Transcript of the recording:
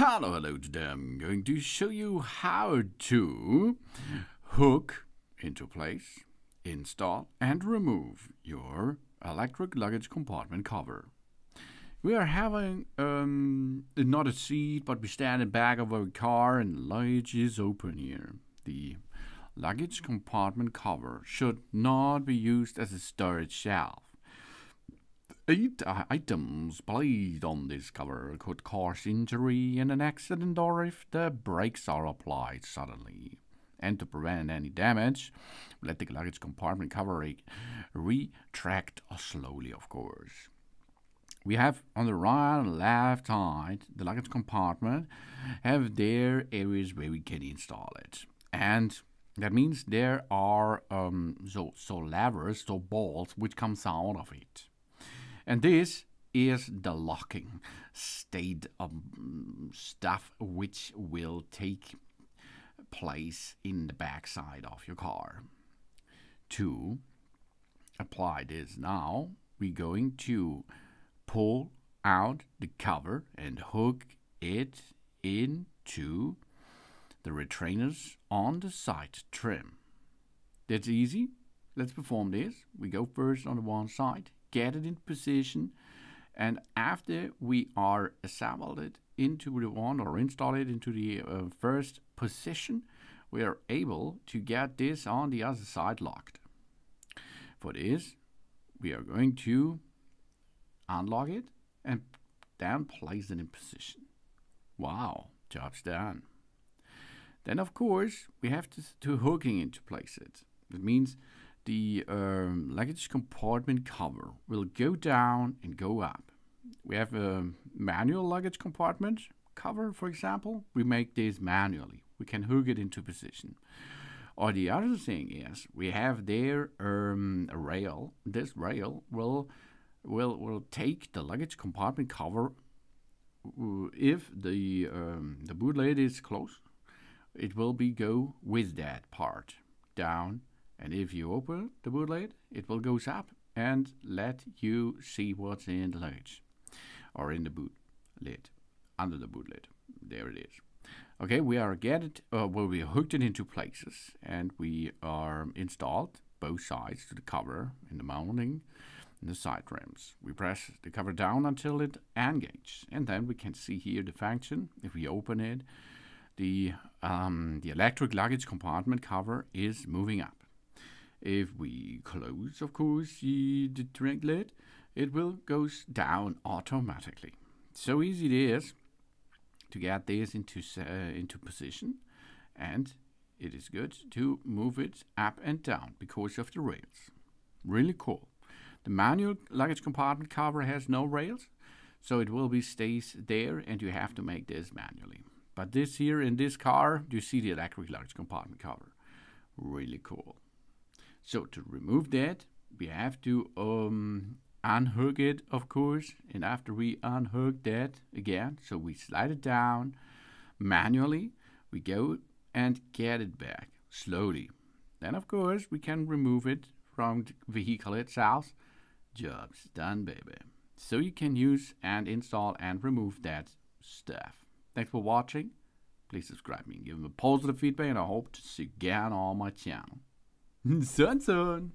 Hello, today I'm going to show you how to hook into place, install and remove your electric luggage compartment cover. We are having not a seat, but we stand in the back of a car and luggage is open here. The luggage compartment cover should not be used as a storage shelf. 8 items placed on this cover could cause injury in an accident or if the brakes are applied suddenly. And to prevent any damage, let the luggage compartment cover retract slowly, of course. We have on the right and left side, the luggage compartment have their areas where we can install it. And that means there are so levers, so balls, which comes out of it. And this is the locking state stuff which will take place in the back side of your car. To apply this now, we're going to pull out the cover and hook it into the retainers on the side trim. That's easy. Let's perform this. We go first on the one side, get it in position, and after we are assembled it into the one or install it into the first position, we are able to get this on the other side locked. For this, we are going to unlock it and then place it in position. Wow, job's done. Then of course we have to hooking into place it. That means the luggage compartment cover will go down and go up. We have a manual luggage compartment cover, for example. We make this manually. We can hook it into position. Or the other thing is we have there a rail. This rail will take the luggage compartment cover. If the boot lid is closed, it will go with that part down. And if you open the boot lid, it will go up and let you see what's in the luggage or in the boot lid, under the boot lid. There it is. Okay, we are we hooked it into places and we are installed both sides to the cover in the mounting and the side rims. We press the cover down until it engages, and then we can see here the function. If we open it, the electric luggage compartment cover is moving up. If we close, of course, the drink lid, it will go down automatically. So easy it is to get this into position, and it is good to move it up and down because of the rails. Really cool. The manual luggage compartment cover has no rails, so it will stays there, and you have to make this manually. But this here in this car, you see the electric luggage compartment cover. Really cool. So to remove that, we have to unhook it, of course. And after we unhook that again, so we slide it down manually, we go and get it back slowly. Then, of course, we can remove it from the vehicle itself. Job's done, baby. So you can use and install and remove that stuff. Thanks for watching. Please subscribe me and give me positive feedback, and I hope to see you again on my channel. Soon.